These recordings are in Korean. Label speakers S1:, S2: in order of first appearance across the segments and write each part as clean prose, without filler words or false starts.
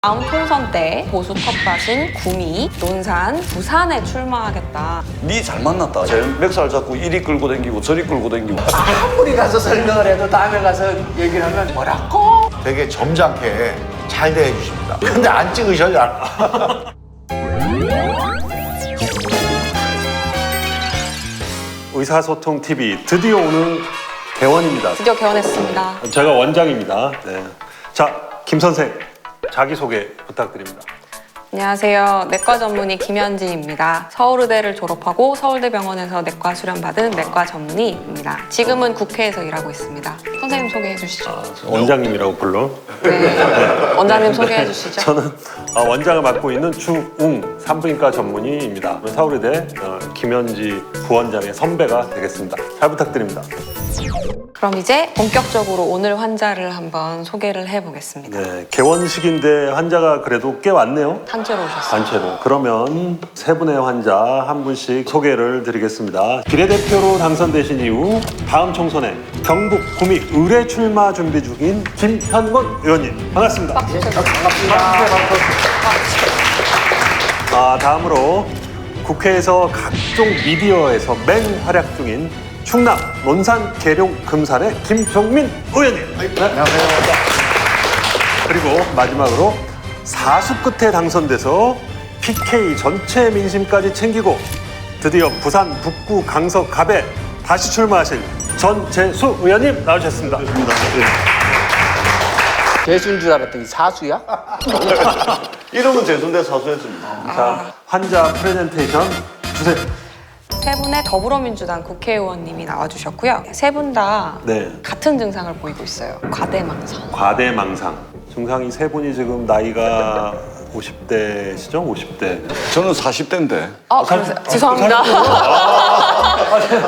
S1: 다음 총선 때 보수 텃밭인 구미, 논산, 부산에 출마하겠다.
S2: 니 잘 만났다. 제 멱살 잡고 이리 끌고 댕기고 저리 끌고 댕기고.
S3: 아무리 가서 설명을 해도 다음에 가서 얘기를 하면 뭐라고?
S4: 되게 점잖게 잘 대해 주십니다. 근데 안 찍으셔요.
S5: 의사소통TV 드디어 오늘 개원입니다.
S1: 드디어 개원했습니다.
S5: 제가 원장입니다. 네. 자, 김 선생 자기소개 부탁드립니다.
S1: 안녕하세요. 내과 전문의 김현지입니다. 서울의대를 졸업하고 서울대병원에서 내과 수련받은 내과 전문의입니다. 지금은 국회에서 일하고 있습니다. 선생님 소개해 주시죠.
S5: 원장님이라고 불러.
S1: 네. 원장님 소개해 주시죠.
S5: 저는 원장을 맡고 있는 주웅 산부인과 전문의입니다. 서울의대 김현지 부원장의 선배가 되겠습니다. 잘 부탁드립니다.
S1: 그럼 이제 본격적으로 오늘 환자를 한번 소개를 해보겠습니다.
S5: 네, 개원식인데 환자가 그래도 꽤 왔네요.
S1: 단체로 오셨어요.
S5: 단체로. 그러면 세 분의 환자 한 분씩 소개를 드리겠습니다. 비례대표로 당선되신 이후 다음 총선에 경북 구미 의뢰 출마 준비 중인 김현권 의원님 반갑습니다.
S3: 반갑습니다.
S5: 다음으로 국회에서 각종 미디어에서 맹활약 중인 충남 논산 계룡 금산의 김종민 의원님. 네.
S4: 안녕하세요.
S5: 그리고 마지막으로 사수 끝에 당선돼서 PK 전체 민심까지 챙기고 드디어 부산 북구 강서 갑에 다시 출마하신 전재수 의원님 나오셨습니다.
S3: 재수인 줄 알았더니 사수야?
S2: 이름은 재수인데 사수했습니다.
S5: 자, 환자 프레젠테이션 주세요.
S1: 세 분의 더불어민주당 국회의원님이 나와주셨고요. 세 분 다
S5: 네.
S1: 같은 증상을 보이고 있어요. 과대망상.
S5: 과대망상. 증상이 세 분이 지금 나이가 50대시죠? 50대.
S2: 저는 40대인데.
S1: 그러세요? 죄송합니다.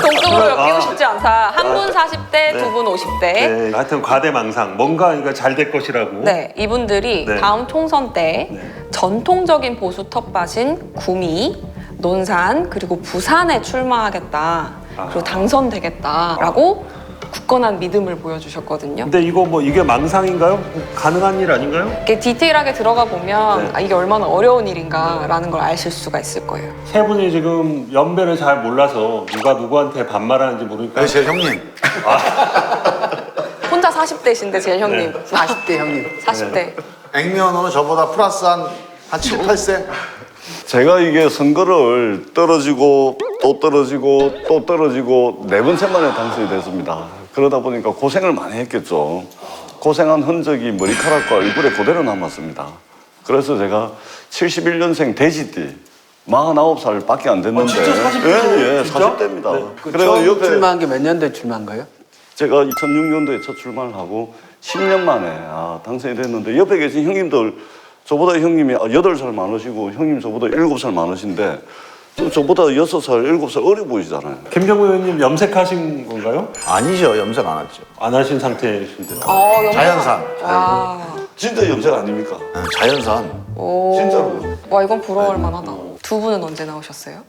S1: 동급으로 엮이고 싶지 않다. 한 분 40대, 두 분 50대.
S5: 네, 하여튼 과대망상. 뭔가 이거 잘 될 것이라고.
S1: 네, 이분들이
S5: 네.
S1: 다음 총선 때
S5: 네.
S1: 전통적인 보수 텃밭인 구미, 논산, 그리고 부산에 출마하겠다. 그리고 당선되겠다라고 굳건한 믿음을 보여주셨거든요.
S5: 근데 이거 뭐 이게 망상인가요? 가능한 일 아닌가요?
S1: 이렇게 디테일하게 들어가 보면
S5: 네.
S1: 아, 이게 얼마나 어려운 일인가라는 걸 아실 수가 있을 거예요.
S5: 세 분이 지금 연배를 잘 몰라서 누가 누구한테 반말하는지 모르니까
S4: 제 형님.
S1: 혼자 40대신데 제일 형님.
S3: 40대 형님.
S1: 40대.
S4: 액면허는 저보다 플러스 한 7, 8세?
S2: 제가 이게 선거를 떨어지고 또 떨어지고 또 떨어지고 네 번, 세 번에 당선이 됐습니다. 그러다 보니까 고생을 많이 했겠죠. 고생한 흔적이 머리카락과 얼굴에 그대로 남았습니다. 그래서 제가 71년생 돼지띠 49살밖에 안 됐는데
S5: 진짜 40대?
S2: 예,
S5: 진짜?
S2: 40대입니다.
S3: 네.
S2: 그래서
S3: 처음
S2: 옆에
S3: 출마한 게 몇 년도에 출마한 거예요?
S2: 제가 2006년도에 첫 출마를 하고 10년 만에 당선이 됐는데 옆에 계신 형님들 저보다 형님이 8살 많으시고 형님 저보다 7살 많으신데 저보다 6살, 7살 어려 보이시잖아요.
S5: 김정우 의원님 염색하신 건가요?
S4: 아니죠. 염색 안 했죠.
S5: 안 하신 상태이신데.
S4: 자연산.
S1: 와.
S2: 진짜 염색 아닙니까?
S4: 자연산.
S1: 오.
S2: 진짜로.
S1: 와, 이건 부러울 만하다. 두 분은 언제 나오셨어요?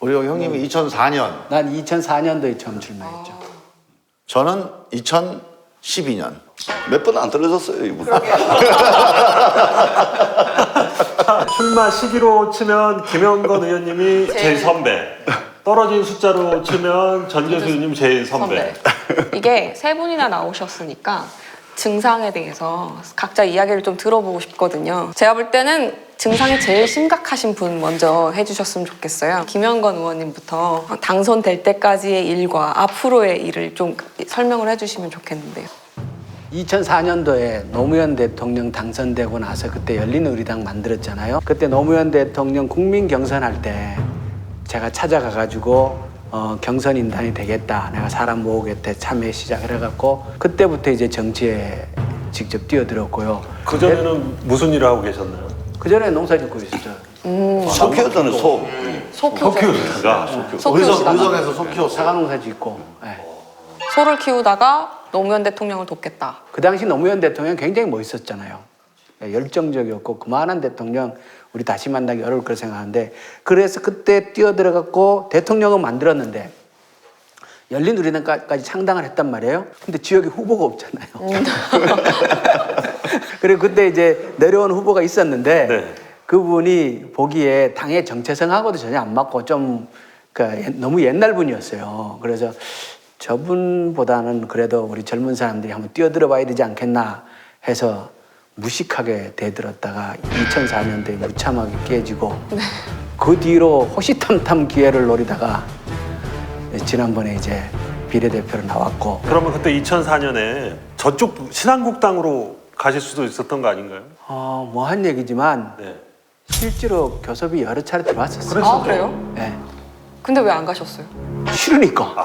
S4: 우리 형님이 2004년,
S3: 난 2004년도에 처음 출마했죠.
S4: 저는 2012년.
S2: 몇 번 안 떨어졌어요, 이분.
S5: 출마 시기로 치면 김영건 의원님이 제일 선배. 떨어진 숫자로 치면 전재수 의원님 제일 선배.
S1: 이게 세 분이나 나오셨으니까 증상에 대해서 각자 이야기를 좀 들어보고 싶거든요. 제가 볼 때는 증상이 제일 심각하신 분 먼저 해주셨으면 좋겠어요. 김영건 의원님부터 당선될 때까지의 일과 앞으로의 일을 좀 설명을 해주시면 좋겠는데요.
S3: 2004년도에 노무현 대통령 당선되고 나서 그때 열린우리당 만들었잖아요. 그때 노무현 대통령 국민 경선할 때 제가 찾아가가지고 경선 인단이 되겠다. 내가 사람 모으겠다. 참여 시작을 해갖고 그때부터 이제 정치에 직접 뛰어들었고요.
S5: 그전에는 무슨 일을 하고 계셨나요?
S3: 그전에 농사 짓고 있었죠.
S2: 소 키웠잖아요, 소.
S1: 소
S5: 키우다가.
S1: 키우시다가
S4: 의성에서 소 키웠어요.
S3: 사과 농사 짓고. 예.
S1: 소를 키우다가 노무현 대통령을 돕겠다.
S3: 그 당시 노무현 대통령 굉장히 멋있었잖아요. 열정적이었고 그만한 대통령 우리 다시 만나기 어려울 거라 생각하는데 그래서 그때 뛰어들어갔고 대통령은 만들었는데 열린우리당까지 창당을 했단 말이에요. 근데 지역에 후보가 없잖아요. 그리고 그때 이제 내려온 후보가 있었는데
S5: 네.
S3: 그분이 보기에 당의 정체성하고도 전혀 안 맞고 좀 너무 옛날 분이었어요. 그래서 저분보다는 그래도 우리 젊은 사람들이 한번 뛰어들어 봐야 되지 않겠나 해서 무식하게 대들었다가 2004년도에 무참하게 깨지고 그 뒤로 호시탐탐 기회를 노리다가 지난번에 이제 비례대표로 나왔고.
S5: 그러면 그때 2004년에 저쪽 신한국당으로 가실 수도 있었던 거 아닌가요?
S3: 뭐 한 얘기지만
S5: 네.
S3: 실제로 교섭이 여러 차례 들어왔었어요.
S1: 아, 그래요?
S3: 네.
S1: 근데 왜 안 가셨어요?
S3: 싫으니까.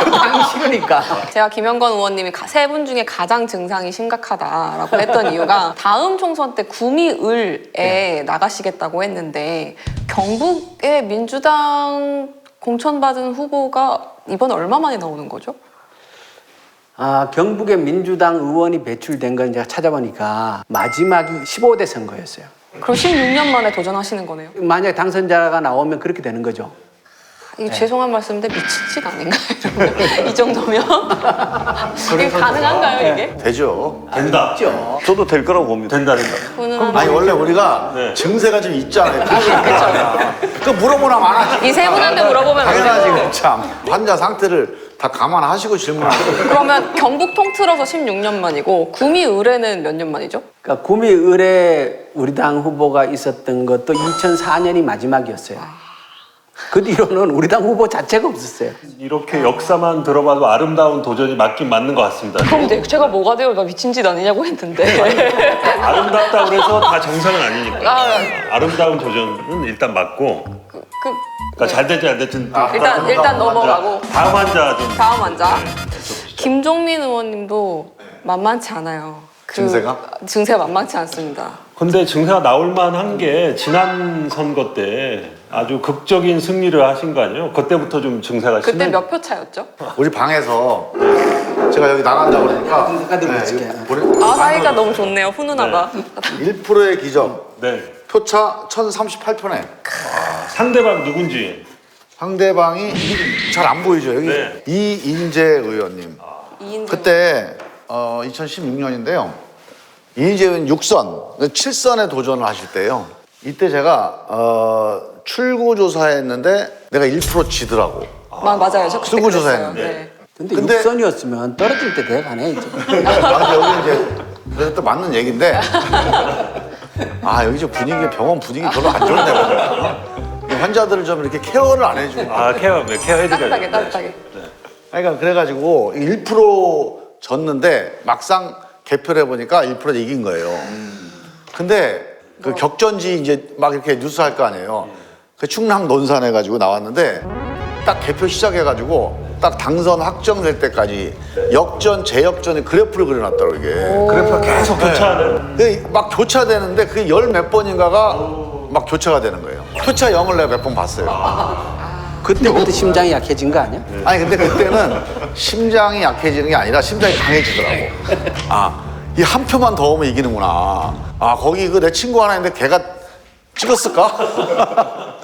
S3: 그 당이 싫으니까.
S1: 제가 김영건 의원님이 세 분 중에 가장 증상이 심각하다라고 했던 이유가 다음 총선 때 구미을에 나가시겠다고 했는데 경북의 민주당 공천받은 후보가 이번에 얼마 만에 나오는 거죠?
S3: 경북의 민주당 의원이 배출된 건 제가 찾아보니까 마지막이 15대 선거였어요.
S1: 그럼 16년 만에 도전하시는 거네요.
S3: 만약에 당선자가 나오면 그렇게 되는 거죠.
S1: 이게 죄송한 말씀인데 미친 짓 아닌가요? 이러면? 이 정도면? 이게 가능한가요, 이게?
S4: 되죠.
S5: 된다.
S3: 그렇죠.
S2: 저도 될 거라고 봅니다.
S5: 된다.
S1: 훈훈한
S4: 아니 원래 우리가
S5: 네.
S4: 증세가 좀 있잖아요. 그 물어보나 마나.
S1: 이 세 분한테 물어보면 안
S4: 당연하지
S1: 돼요.
S4: 그 참. 환자 상태를 다 감안하시고 질문하세요.
S1: 그러면 경북 통틀어서 16년 만이고 구미을에는 몇 년 만이죠?
S3: 그러니까 구미을에 우리 당 후보가 있었던 것도 2004년이 마지막이었어요. 그 뒤로는 우리 당 후보 자체가 없었어요.
S5: 이렇게 역사만 들어봐도 아름다운 도전이 맞긴 맞는 것 같습니다.
S1: 그럼 제가 뭐가 돼요? 나 미친 짓 아니냐고 했는데.
S5: 아름답다고 해서 다 정상은 아니니까.
S1: 아.
S5: 아름다운 도전은 일단 맞고. 그러니까 잘 될지 안 될지는 또
S1: 일단 넘어가고.
S5: 다음 환자 좀.
S1: 다음 환자. 김종민 의원님도 만만치 않아요.
S4: 증세가?
S1: 증세가 만만치 않습니다.
S5: 근데 증세가 나올 만한 게 지난 선거 때 아주 극적인 승리를 하신 거 아니에요? 그때부터 좀 증세가
S1: 그때
S5: 심해.
S1: 몇 표 차였죠?
S4: 우리 방에서 제가 여기 나간다고 그러니까
S3: 잠깐만 있을게요.
S1: 아, 사이가 너무 좋네요. 훈훈하다.
S4: 1%의 기적.
S5: 네.
S4: 표차 1038표네.
S5: 상대방 누군지.
S4: 상대방이 잘 안 보이죠. 여기
S5: 네.
S4: 이인재 의원님.
S1: 이인재
S4: 그때 2016년인데요. 이인재 의원 6선, 7선에 도전을 하실 때요. 이때 제가 출구조사했는데 내가 1% 지더라고.
S1: 맞아요. 저 그때
S4: 수구
S1: 그랬어요.
S4: 조사했는데.
S1: 네.
S3: 근데
S4: 근데-
S3: 6선이었으면 떨어질 때 돼가네 이제.
S4: 여기 이제 그래서 또 맞는 얘기인데 여기 저 분위기 병원 분위기 별로 안 좋네. 환자들을 좀 이렇게 케어를 안 해주고.
S5: 케어 해드려야죠.
S1: 따뜻하게.
S4: 그러니까 그래가지고 1% 졌는데 막상 개표를 해보니까 1% 이긴 거예요. 근데 그 격전지 이제 막 이렇게 뉴스 할 거 아니에요. 그 충남 논산 해가지고 나왔는데 딱 개표 시작해가지고 딱 당선 확정될 때까지 역전, 재역전의 그래프를 그려놨더라고요, 이게.
S5: 그래프가 계속 교차하는.
S4: 네. 막 교차되는데 그게 열 몇 번인가가 막 교차가 되는 거예요. 표차 0을 내가 몇 번 봤어요.
S3: 그때부터 심장이 약해진 거 아니야?
S4: 아니 근데 그때는 심장이 약해지는 게 아니라 심장이 강해지더라고. 이 한 표만 더 오면 이기는구나. 거기 그 내 친구 하나 있는데 걔가 찍었을까?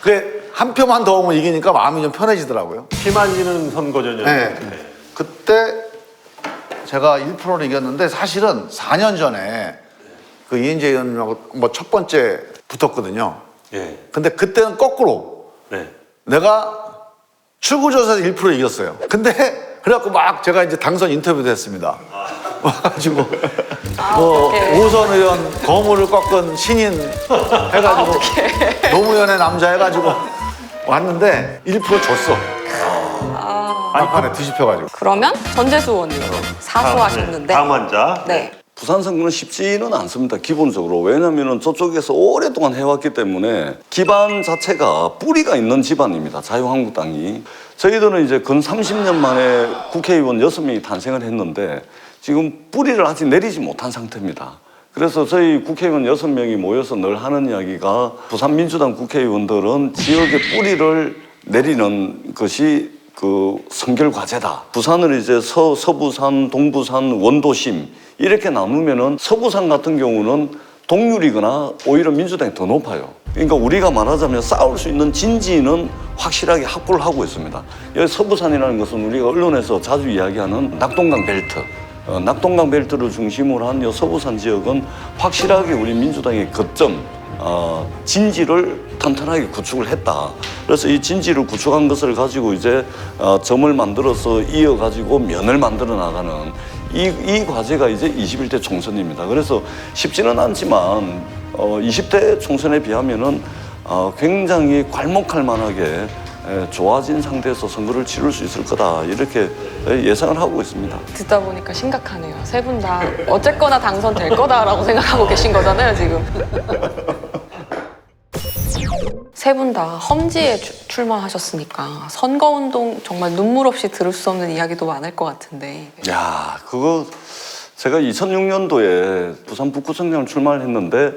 S4: 그래 한 표만 더 오면 이기니까 마음이 좀 편해지더라고요.
S5: 피만지는 선거전이었죠.
S4: 네. 그때 제가 1%를 이겼는데 사실은 4년 전에 그 이인재 의원님하고 뭐 첫 번째 붙었거든요.
S5: 예.
S4: 근데 그때는 거꾸로
S5: 네.
S4: 내가 출구조사에서 1% 이겼어요. 근데 그래갖고 막 제가 이제 당선 인터뷰도 했습니다. 와가지고 뭐
S1: 어떡해.
S4: 오선 의원 거물을 꺾은 신인 해가지고 노무현의 남자 해가지고 왔는데 1% 줬어. 막판에 뒤집혀가지고.
S1: 그러면 전재수 의원님 사수하셨는데.
S5: 다음 환자.
S1: 네.
S2: 부산 선거는 쉽지는 않습니다. 기본적으로. 왜냐하면 저쪽에서 오랫동안 해왔기 때문에 기반 자체가 뿌리가 있는 집안입니다. 자유한국당이. 저희들은 이제 근 30년 만에 국회의원 6명이 탄생을 했는데 지금 뿌리를 아직 내리지 못한 상태입니다. 그래서 저희 국회의원 6명이 모여서 늘 하는 이야기가 부산 민주당 국회의원들은 지역의 뿌리를 내리는 것이 그 선결 과제다. 부산을 이제 서부산, 동부산, 원도심 이렇게 나누면은 서부산 같은 경우는 동률이거나 오히려 민주당이 더 높아요. 그러니까 우리가 말하자면 싸울 수 있는 진지는 확실하게 확보를 하고 있습니다. 여기 서부산이라는 것은 우리가 언론에서 자주 이야기하는 낙동강 벨트. 낙동강 벨트를 중심으로 한 요 서부산 지역은 확실하게 우리 민주당의 거점, 진지를 탄탄하게 구축을 했다. 그래서 이 진지를 구축한 것을 가지고 이제 점을 만들어서 이어가지고 면을 만들어 나가는 이 과제가 이제 21대 총선입니다. 그래서 쉽지는 않지만 20대 총선에 비하면은 굉장히 괄목할 만하게 좋아진 상태에서 선거를 치를 수 있을 거다 이렇게 예상을 하고 있습니다.
S1: 듣다 보니까 심각하네요. 세 분 다 어쨌거나 당선될 거다라고 생각하고 계신 거잖아요, 지금. 세 분 다 험지에 출마하셨으니까 선거운동 정말 눈물 없이 들을 수 없는 이야기도 많을 것 같은데.
S2: 야, 그거 제가 2006년도에 부산 북구청장을 출마를 했는데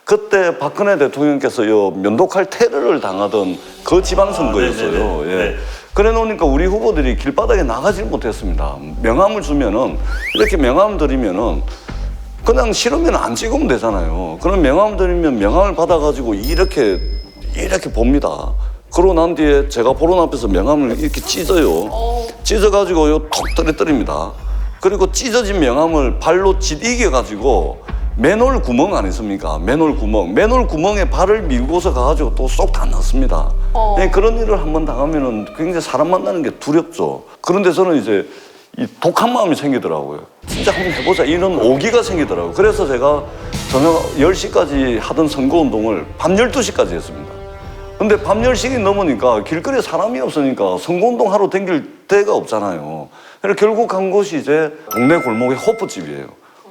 S2: 그때 박근혜 대통령께서 요 면도칼 테러를 당하던 그 지방선거였어요.
S5: 네네네.
S2: 예.
S5: 네.
S2: 그래 놓으니까 우리 후보들이 길바닥에 나가질 못했습니다. 명함을 주면은 이렇게 명함을 드리면은 그냥 싫으면 안 찍으면 되잖아요. 그럼 명함을 드리면 명함을 받아가지고 이렇게 봅니다. 그러고 난 뒤에 제가 보론 앞에서 명함을 이렇게 찢어요. 찢어가지고요 톡 떨어뜨립니다. 그리고 찢어진 명함을 발로 찢이겨가지고 맨홀 구멍 안 있습니까? 맨홀 구멍에 발을 밀고서 가가지고 또 쏙 다 넣습니다. 그런 일을 한번 당하면은 굉장히 사람 만나는 게 두렵죠. 그런데 저는 이제 이 독한 마음이 생기더라고요. 진짜 한번 해보자 이런 오기가 생기더라고요. 그래서 제가 저녁 10시까지 하던 선거운동을 밤 12시까지 했습니다. 근데 밤 10시 넘으니까 길거리에 사람이 없으니까 선거운동 하러 댕길 데가 없잖아요. 그래서 결국 간 곳이 이제 동네 골목의 호프집이에요.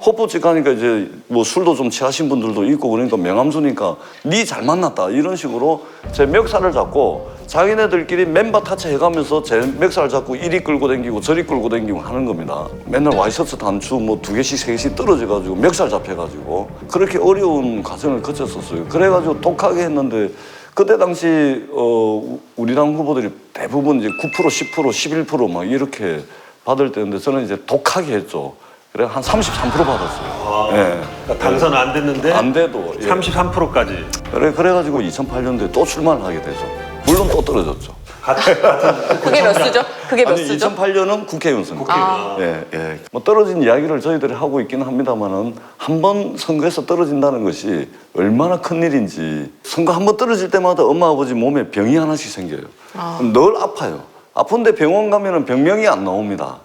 S2: 호프집 가니까 이제 뭐 술도 좀 취하신 분들도 있고 그러니까 명함 주니까 니 잘 만났다 이런 식으로 제 멱살을 잡고 자기네들끼리 맨바 타차 해가면서 제 멱살을 잡고 이리 끌고 다니고 저리 끌고 다니고 하는 겁니다. 맨날 와이셔츠 단추 뭐 2개씩 3개씩 떨어져가지고 멱살 잡혀가지고 그렇게 어려운 과정을 거쳤었어요. 그래가지고 독하게 했는데 그때 당시 우리 당 후보들이 대부분 이제 9%, 10%, 11%막 이렇게 받을 때인데 저는 이제 독하게 했죠. 그래 한 33% 받았어요. 예.
S5: 그러니까 당선은 안 됐는데
S2: 안 돼도 예.
S5: 33%까지.
S2: 그래가지고 2008년도에 또 출마를 하게 되죠. 물론 또 떨어졌죠.
S1: 그게 몇 수죠? 그게 몇
S2: 아니
S1: 수죠?
S2: 2008년은 국회의원 선거. 예. 뭐 떨어진 이야기를 저희들이 하고 있기는 합니다만은 한 번 선거에서 떨어진다는 것이 얼마나 큰 일인지 선거 한 번 떨어질 때마다 엄마 아버지 몸에 병이 하나씩 생겨요. 늘 아파요. 아픈데 병원 가면은 병명이 안 나옵니다.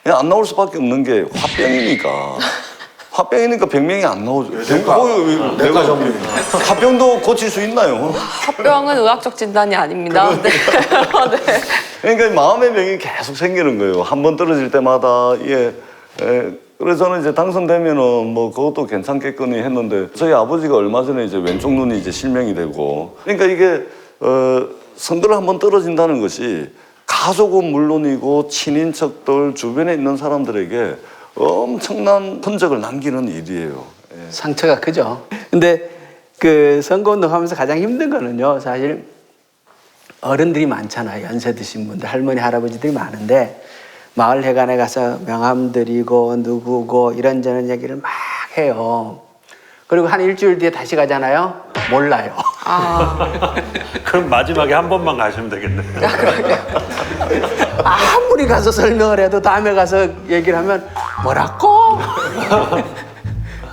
S2: 안 나올 수밖에 없는 게 화병이니까 병명이 안 나오죠.
S4: 내과 전문의.
S2: 화병도 고칠 수 있나요?
S1: 합병은 의학적 진단이 아닙니다. 네. 네.
S2: 그러니까 마음의 병이 계속 생기는 거예요. 한 번 떨어질 때마다 그래서 저는 이제 당선되면은 뭐 그것도 괜찮겠거니 했는데 저희 아버지가 얼마 전에 이제 왼쪽 눈이 이제 실명이 되고 그러니까 이게 선거를 한 번 떨어진다는 것이 가족은 물론이고 친인척들 주변에 있는 사람들에게 엄청난 흔적을 남기는 일이에요. 예.
S3: 상처가 크죠. 근데 그 선거운동 하면서 가장 힘든 거는요, 사실 어른들이 많잖아요. 연세 드신 분들, 할머니, 할아버지들이 많은데 마을 회관에 가서 명함 드리고 누구고 이런저런 얘기를 막 해요. 그리고 한 일주일 뒤에 다시 가잖아요. 몰라요.
S5: 그럼 마지막에 한 번만 가시면 되겠네.
S3: 아무리 가서 설명을 해도 다음에 가서 얘기를 하면 뭐라고?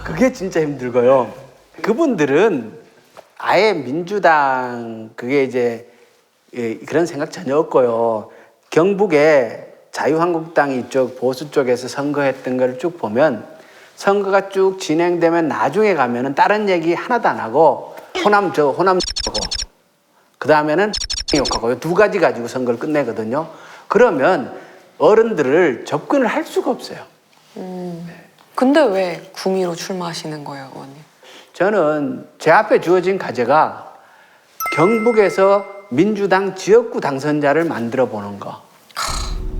S3: 그게 진짜 힘들고요. 그분들은 아예 민주당 그게 이제 그런 생각 전혀 없고요. 경북에 자유한국당 이쪽 보수 쪽에서 선거했던 걸 쭉 보면 선거가 쭉 진행되면 나중에 가면은 다른 얘기 하나도 안 하고 호남 욕하고 그 다음에는 욕하고 두 가지 가지고 선거를 끝내거든요. 그러면 어른들을 접근을 할 수가 없어요.
S1: 근데 왜 구미로 출마하시는 거예요, 의원님?
S3: 저는 제 앞에 주어진 과제가 경북에서 민주당 지역구 당선자를 만들어 보는 거.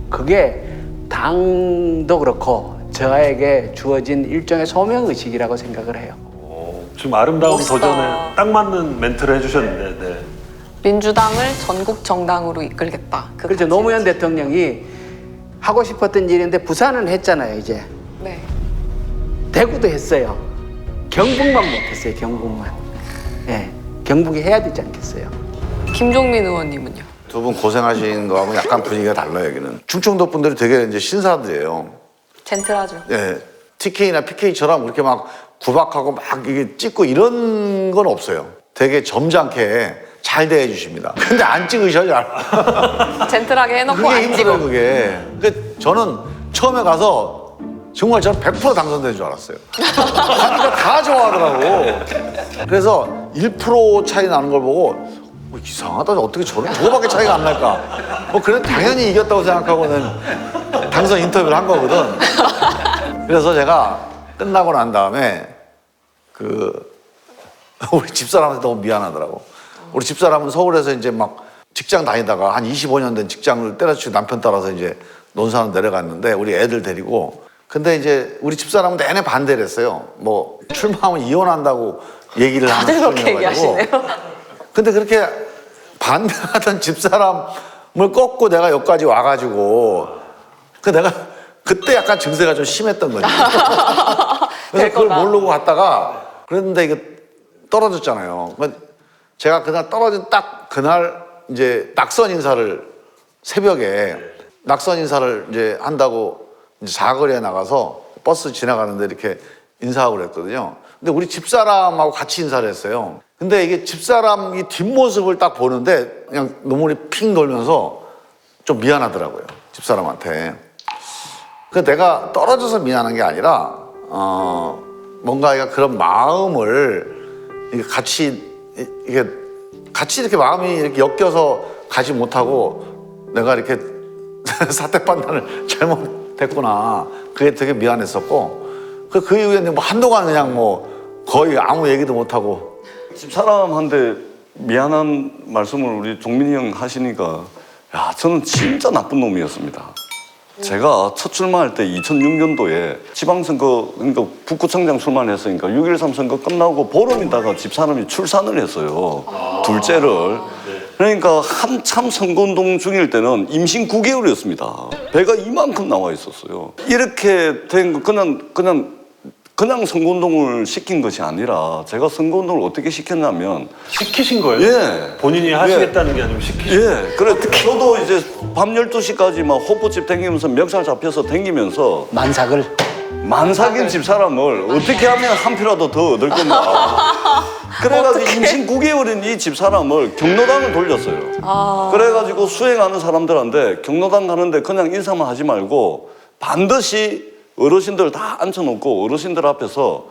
S3: 그게 당도 그렇고 저에게 주어진 일종의 소명의식이라고 생각을 해요.
S5: 지금 아름다운
S1: 멋있다.
S5: 도전에 딱 맞는 멘트를 해주셨는데 네.
S1: 민주당을 전국 정당으로 이끌겠다.
S3: 그렇죠. 노무현 대통령이 하고 싶었던 일인데 부산은 했잖아요, 이제.
S1: 네.
S3: 대구도 했어요. 경북만 못했어요, 경북만. 예, 경북이 해야 되지 않겠어요?
S1: 김종민 의원님은요?
S4: 두 분 고생하신 거하고 약간 분위기가 달라요, 여기는. 충청도 분들이 되게 이제 신사들이에요.
S1: 젠틀하죠.
S4: 예, TK나 PK처럼 그렇게 막 구박하고 막 이게 찍고 이런 건 없어요. 되게 점잖게 잘 대해 주십니다. 근데 안 찍으셔 잘.
S1: 젠틀하게 해놓고
S4: 그게
S1: 안
S4: 힘들어요,
S1: 찍어.
S4: 그게. 그러니까 저는 처음에 가서 정말 저는 100% 당선된 줄 알았어요. 하니까 다 좋아하더라고. 그래서 1% 차이 나는 걸 보고 이상하다. 어떻게 저거밖에 차이가 안 날까? 뭐 그래 당연히 이겼다고 생각하고는 당선 인터뷰를 한 거거든. 그래서 제가 끝나고 난 다음에 우리 집사람한테 너무 미안하더라고. 우리 집사람은 서울에서 이제 막 직장 다니다가 한 25년 된 직장을 때려치고 남편 따라서 이제 논산으로 내려갔는데 우리 애들 데리고. 근데 이제 우리 집사람은 내내 반대를 했어요. 뭐 출마하면 이혼한다고 얘기를 하는
S1: 다들 그렇게
S4: 분이어가지고.
S1: 얘기하시네요.
S4: 근데 그렇게 반대하던 집사람을 꺾고 내가 여기까지 와가지고 내가 그때 약간 증세가 좀 심했던 거지. 그래서 그걸 모르고 갔다가 그랬는데 이게 떨어졌잖아요. 제가 그날 떨어진 딱 그날 이제 낙선 인사를 새벽에 낙선 인사를 이제 한다고 이제 사거리에 나가서 버스 지나가는데 이렇게 인사하고 그랬거든요. 근데 우리 집사람하고 같이 인사를 했어요. 근데 이게 집사람 이 뒷모습을 딱 보는데 그냥 눈물이 핑 돌면서 좀 미안하더라고요. 집사람한테. 그 내가 떨어져서 미안한 게 아니라 뭔가 그런 마음을 이게 같이 이렇게 마음이 이렇게 엮여서 가지 못하고 내가 이렇게 사태 판단을 잘못했구나. 그게 되게 미안했었고 그 이후에 뭐 한동안 그냥 뭐 거의 아무 얘기도 못하고
S2: 집사람한테 미안한 말씀을 우리 종민이 형 하시니까 야 저는 진짜 나쁜 놈이었습니다. 제가 첫 출마할 때 2006년도에 지방선거 그러니까 북구청장 출마했으니까 6.13 선거 끝나고 보름 있다가 집사람이 출산을 했어요. 둘째를. 그러니까 한참 선거운동 중일 때는 임신 9개월이었습니다. 배가 이만큼 나와 있었어요. 이렇게 된 거 그냥 선거운동을 시킨 것이 아니라 제가 선거운동을 어떻게 시켰냐면
S5: 시키신 거예요?
S2: 예.
S5: 본인이 하시겠다는 게 아니고 시키신 거예요?
S2: 예. 그래 저도 이제 밤 12시까지 막 호프집 댕기면서 멱살 잡혀서 댕기면서 만삭인 집사람을 어떻게 하면 한 표라도 더 얻을 건가. 그래가지고 임신 9개월인 이 집사람을 경로당을 돌렸어요. 그래가지고 수행하는 사람들한테 경로당 가는데 그냥 인사만 하지 말고 반드시 어르신들 다 앉혀놓고 어르신들 앞에서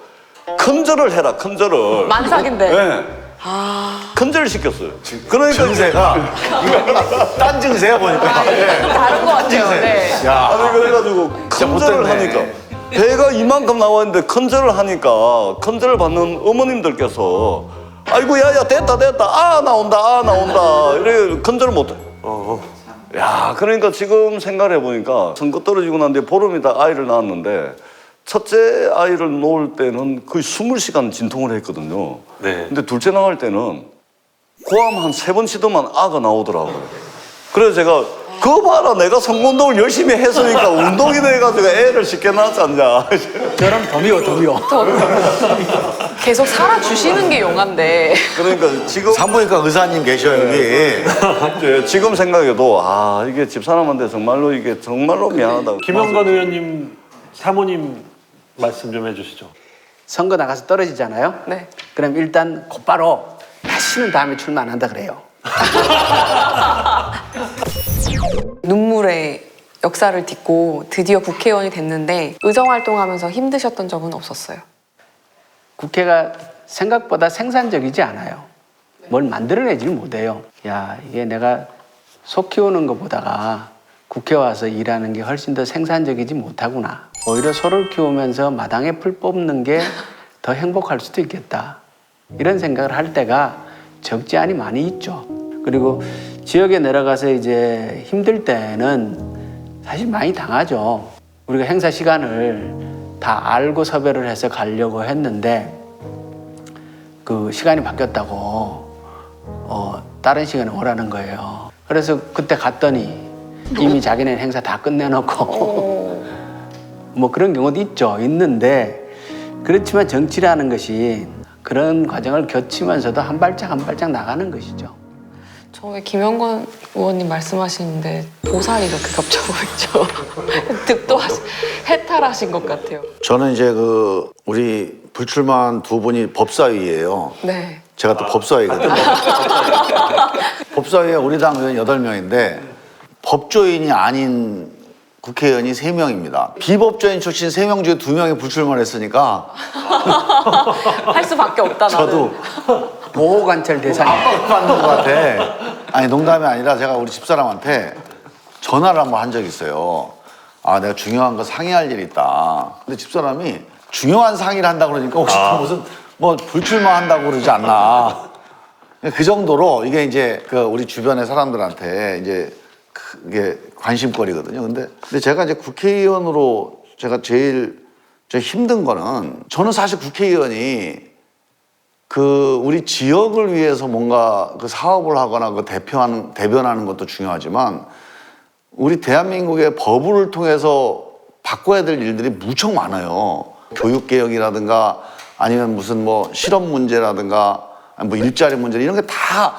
S2: 큰절을 해라, 큰절을.
S1: 만삭인데.
S2: 네. 큰절을 시켰어요. 그러니까
S4: 증세가 딴 증세야 보니까.
S1: 다른 것 같아요. 네.
S2: 아니 그래가지고 큰절을
S4: 못됐네.
S2: 하니까 배가 이만큼 나와 있는데 큰절을 하니까 큰절을 받는 어머님들께서 아이고 야야 됐다 아 나온다 이래 큰절을 못해. 야 그러니까 지금 생각해 보니까 선거 떨어지고 난 뒤에 보름 있다 아이를 낳았는데 첫째 아이를 놓을 때는 거의 20시간 진통을 했거든요.
S5: 네.
S2: 근데 둘째 나갈 때는 고암 한 3번 시도만 아가 나오더라고요. 그래서 제가 그거 봐라 내가 선거운동을 열심히 했으니까 운동이 돼가지고 애를 쉽게 낳지 않냐.
S3: 저런 도미오.
S1: 계속 살아주시는 게 용한데.
S2: 그러니까 지금
S4: 산부인과 의사님 계셔요 여기.
S2: 이제 지금 생각해도 이게 집사람한테 이게 정말로 미안하다.
S5: 김영건 의원님 사모님 말씀 좀 해주시죠.
S3: 선거 나가서 떨어지잖아요.
S1: 네.
S3: 그럼 일단 곧바로 다시는 다음에 출마 안 한다 그래요.
S1: 눈물의 역사를 딛고 드디어 국회의원이 됐는데 의정활동하면서 힘드셨던 적은 없었어요.
S3: 국회가 생각보다 생산적이지 않아요. 뭘 만들어내질 못해요. 야, 이게 내가 소 키우는 것보다가 국회 와서 일하는 게 훨씬 더 생산적이지 못하구나. 오히려 소를 키우면서 마당에 풀 뽑는 게 더 행복할 수도 있겠다. 이런 생각을 할 때가 적지 않이 많이 있죠. 그리고 지역에 내려가서 이제 힘들 때는 사실 많이 당하죠. 우리가 행사 시간을 다 알고 섭외를 해서 가려고 했는데 그 시간이 바뀌었다고 다른 시간에 오라는 거예요. 그래서 그때 갔더니 이미 자기네 행사 다 끝내놓고 뭐 그런 경우도 있는데 그렇지만 정치라는 것이 그런 과정을 거치면서도 한 발짝 한 발짝 나가는 것이죠.
S1: 저 김영건 의원님 말씀하시는데 보살이 이렇게 겹쳐 보이죠. 득도 해탈 허탈하신 것 같아요.
S4: 저는 이제 그 우리 불출마한 두 분이 법사위예요.
S1: 네.
S4: 제가 또 법사위거든요. 법사위에 우리 당 의원 8명인데 법조인이 아닌 국회의원이 3명입니다. 비법조인 출신 3명 중에 2명이 불출마를 했으니까
S1: 할 수밖에 없다 나는.
S4: 저도
S3: 보호관찰 대상이
S4: 압박받는 것 같아. 아니 농담이 아니라 제가 우리 집사람한테 전화를 한번 한 적이 있어요. 아 내가 중요한 거 상의할 일이 있다. 근데 집사람이 중요한 상의를 한다 그러니까 혹시 또 무슨 뭐 불출마한다고 그러지 않나. 그 정도로 이게 이제 그 우리 주변의 사람들한테 이제 그게 관심거리거든요. 근데 제가 이제 국회의원으로 제가 제일 힘든 거는 저는 사실 국회의원이 그 우리 지역을 위해서 뭔가 그 사업을 하거나 그 대변하는 것도 중요하지만 우리 대한민국의 법을 통해서 바꿔야 될 일들이 무척 많아요. 교육개혁이라든가 아니면 무슨 뭐 실업 문제라든가 뭐 일자리 문제 이런 게 다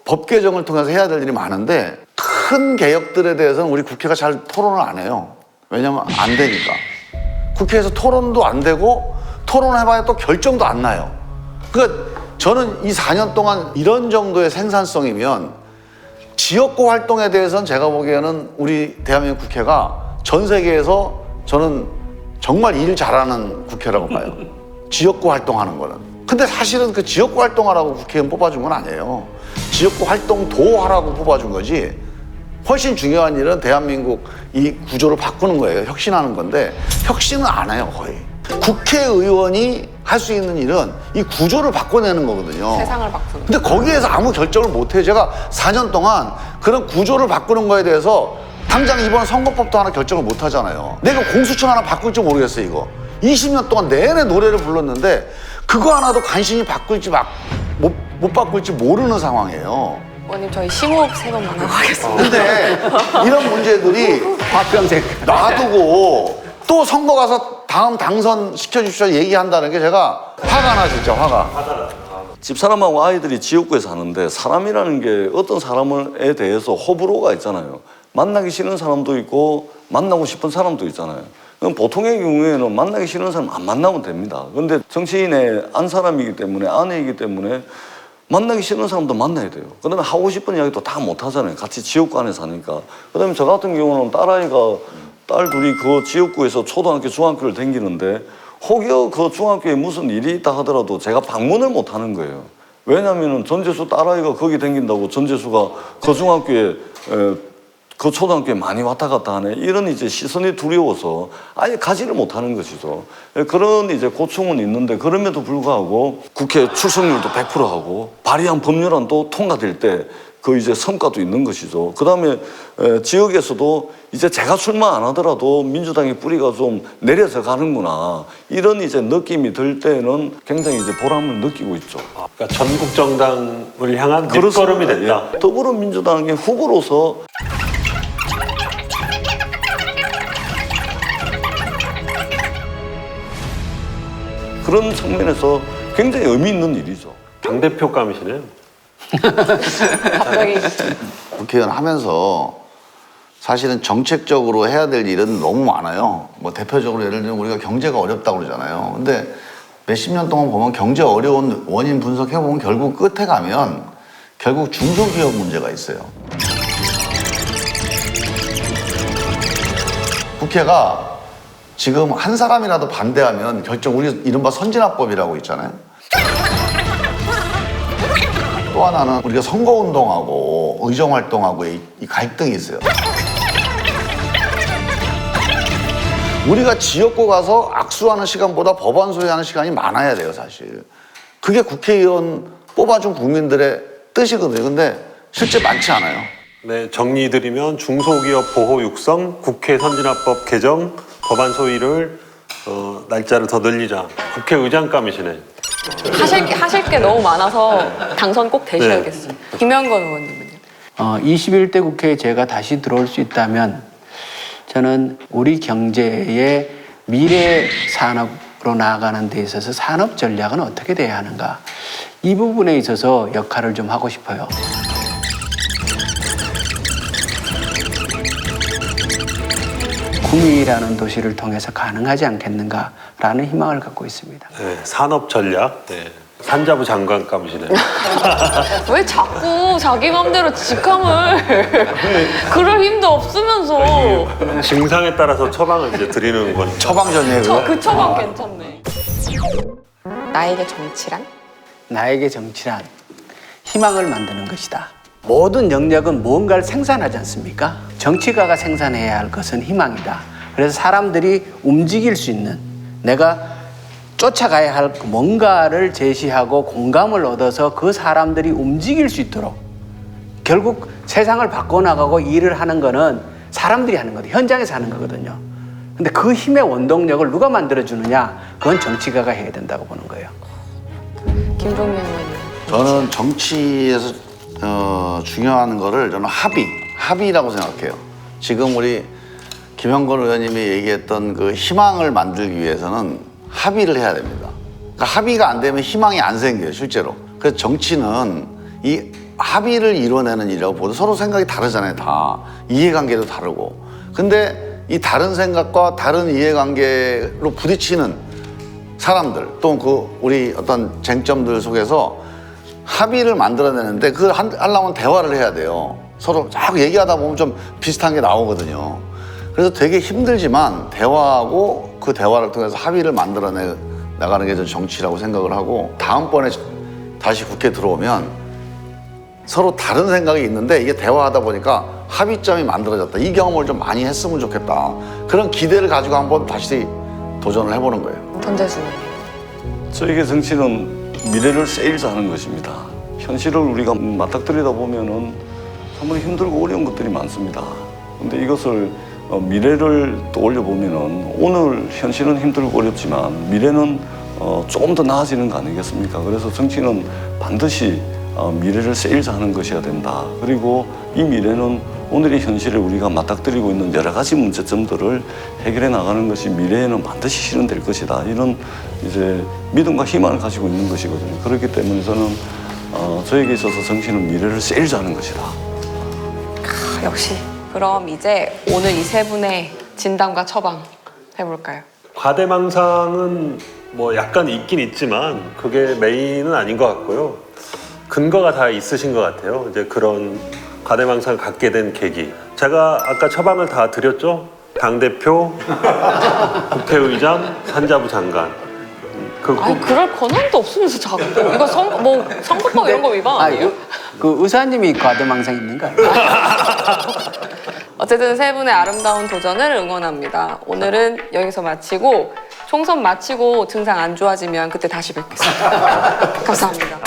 S4: 법 개정을 통해서 해야 될 일이 많은데 큰 개혁들에 대해서는 우리 국회가 잘 토론을 안 해요. 왜냐면 안 되니까. 국회에서 토론도 안 되고 토론해봐야 또 결정도 안 나요. 그러니까 저는 이 4년 동안 이런 정도의 생산성이면 지역구 활동에 대해서는 제가 보기에는 우리 대한민국 국회가 전 세계에서 저는 정말 일 잘하는 국회라고 봐요. 지역구 활동하는 거는. 근데 사실은 그 지역구 활동하라고 국회의원 뽑아준 건 아니에요. 지역구 활동도 하라고 뽑아준 거지. 훨씬 중요한 일은 대한민국 이 구조를 바꾸는 거예요. 혁신하는 건데 혁신은 안 해요, 거의. 국회의원이 할 수 있는 일은 이 구조를 바꿔내는 거거든요.
S1: 세상을 바꾸는.
S4: 근데 거기에서 아무 결정을 못 해요. 제가 4년 동안 그런 구조를 바꾸는 거에 대해서 당장 이번 선거법도 하나 결정을 못 하잖아요. 내가 공수처 하나 바꿀지 모르겠어요, 이거. 20년 동안 내내 노래를 불렀는데 그거 하나도 간신히 바꿀지 못 바꿀지 모르는 상황이에요.
S1: 의원님 저희 심호흡 3번만 하고 가겠습니다.
S4: 근데 이런 문제들이
S3: 화병색
S4: 놔두고 또 선거 가서 다음 당선 시켜주십시오 얘기한다는 게 제가 화가 나, 진짜 화가.
S2: 집사람하고 아이들이 지역구에 사는데 사람이라는 게 어떤 사람에 대해서 호불호가 있잖아요. 만나기 싫은 사람도 있고 만나고 싶은 사람도 있잖아요. 그럼 보통의 경우에는 만나기 싫은 사람 안 만나면 됩니다. 근데 정치인의 안 사람이기 때문에 아내이기 때문에 만나기 싫은 사람도 만나야 돼요. 그 다음에 하고 싶은 이야기도 다 못 하잖아요. 같이 지역구 안에 사니까. 그 다음에 저 같은 경우는 딸 둘이 그 지역구에서 초등학교, 중학교를 다니는데 혹여 그 중학교에 무슨 일이 있다 하더라도 제가 방문을 못 하는 거예요. 왜냐면은 전재수 딸아이가 거기 다닌다고 전재수가 그 중학교에 그 초등학교에 많이 왔다 갔다 하네. 이런 이제 시선이 두려워서 아예 가지를 못하는 것이죠. 그런 이제 고충은 있는데 그럼에도 불구하고 국회 출석률도 100%하고 발의한 법률안도 통과될 때 그 이제 성과도 있는 것이죠. 그 다음에 지역에서도 이제 제가 출마 안 하더라도 민주당의 뿌리가 좀 내려서 가는구나. 이런 이제 느낌이 들 때는 굉장히 이제 보람을 느끼고 있죠.
S5: 그러니까 전국 정당을 향한 밑거름이 됐다.
S2: 예. 더불어민주당의 후보로서 그런 측면에서 굉장히 의미 있는 일이죠.
S5: 당대표감이시네요.
S1: 갑자기
S4: 국회의원 하면서 사실은 정책적으로 해야 될 일은 너무 많아요. 뭐 대표적으로 예를 들면 우리가 경제가 어렵다고 그러잖아요. 근데 몇십 년 동안 보면 경제 어려운 원인 분석해보면 결국 끝에 가면 결국 중소기업 문제가 있어요. 국회가 지금 한 사람이라도 반대하면 결정 우리 이른바 선진화법이라고 있잖아요. 또 하나는 우리가 선거운동하고 의정활동하고 이 갈등이 있어요. 우리가 지역구 가서 악수하는 시간보다 법안 소리하는 시간이 많아야 돼요, 사실. 그게 국회의원 뽑아준 국민들의 뜻이거든요. 근데 실제 많지 않아요.
S5: 네, 정리드리면 중소기업 보호 육성, 국회 선진화법 개정, 법안 소위를 날짜를 더 늘리자. 국회의장감이시네.
S1: 하실 게 너무 많아서 당선 꼭 되셔야겠어요. 김영건 의원님은요?
S3: 21대 국회에 제가 다시 들어올 수 있다면 저는 우리 경제의 미래 산업으로 나아가는 데 있어서 산업 전략은 어떻게 돼야 하는가, 이 부분에 있어서 역할을 좀 하고 싶어요. 구미라는 도시를 통해서 가능하지 않겠는가라는 희망을 갖고 있습니다.
S5: 네, 산업 전략. 네. 산자부 장관감이시네요.
S1: 왜 자꾸 자기 맘대로 직함을 그럴 힘도 없으면서
S5: 증상에 따라서 처방을 이제 드리는 거니까.
S4: 처방전이에요. 그거?
S1: 그 처방 괜찮네. 나에게 정치란?
S3: 나에게 정치란 희망을 만드는 것이다. 모든 영역은 무언가를 생산하지 않습니까? 정치가가 생산해야 할 것은 희망이다. 그래서 사람들이 움직일 수 있는, 내가 쫓아가야 할 뭔가를 제시하고 공감을 얻어서 그 사람들이 움직일 수 있도록, 결국 세상을 바꿔나가고 일을 하는 거는 사람들이 하는 거거든요. 현장에서 하는 거거든요. 근데 그 힘의 원동력을 누가 만들어주느냐? 그건 정치가가 해야 된다고 보는 거예요.
S1: 김종민 의원님.
S4: 저는 정치에서 중요한 거를 저는 합의라고 생각해요. 지금 우리 김형건 의원님이 얘기했던 그 희망을 만들기 위해서는 합의를 해야 됩니다. 그러니까 합의가 안 되면 희망이 안 생겨요, 실제로. 그래서 정치는 이 합의를 이뤄내는 일이라고 보고, 서로 생각이 다르잖아요, 다. 이해관계도 다르고. 근데 이 다른 생각과 다른 이해관계로 부딪히는 사람들, 또 그 우리 어떤 쟁점들 속에서 합의를 만들어내는데, 그걸 하려면 대화를 해야 돼요. 서로 자꾸 얘기하다 보면 좀 비슷한 게 나오거든요. 그래서 되게 힘들지만 대화하고 그 대화를 통해서 합의를 만들어내 나가는 게 정치라고 생각을 하고, 다음번에 다시 국회에 들어오면 서로 다른 생각이 있는데 이게 대화하다 보니까 합의점이 만들어졌다. 이 경험을 좀 많이 했으면 좋겠다. 그런 기대를 가지고 한번 다시 도전을 해보는 거예요.
S1: 던재수.
S2: 저에게 정치는 미래를 세일즈하는 것입니다. 현실을 우리가 맞닥뜨리다 보면은 정말 힘들고 어려운 것들이 많습니다. 근데 이것을 미래를 떠올려 보면은 오늘 현실은 힘들고 어렵지만 미래는 조금 더 나아지는 거 아니겠습니까? 그래서 정치는 반드시 미래를 세일즈하는 것이어야 된다. 그리고 이 미래는 오늘의 현실에 우리가 맞닥뜨리고 있는 여러 가지 문제점들을 해결해 나가는 것이 미래에는 반드시 실현될 것이다. 이런 이제 믿음과 희망을 가지고 있는 것이거든요. 그렇기 때문에 저는 저에게 있어서 정치는 미래를 세일즈하는 것이다.
S1: 역시. 그럼 이제 오늘 이 세 분의 진단과 처방 해볼까요?
S5: 과대망상은 뭐 약간 있긴 있지만 그게 메인은 아닌 것 같고요. 근거가 다 있으신 것 같아요. 이제 그런 과대망상을 갖게 된 계기. 제가 아까 처방을 다 드렸죠? 당대표, 국회의장, 산자부 장관.
S1: 아니 그럴 권한도 없으면서 자꾸 이거 선거법 이런 거 위반 아니에요?
S3: 그 의사님이 과대망상 있는 거 아니에요?
S1: 어쨌든 세 분의 아름다운 도전을 응원합니다. 오늘은 여기서 마치고 총선 마치고 증상 안 좋아지면 그때 다시 뵙겠습니다. 감사합니다.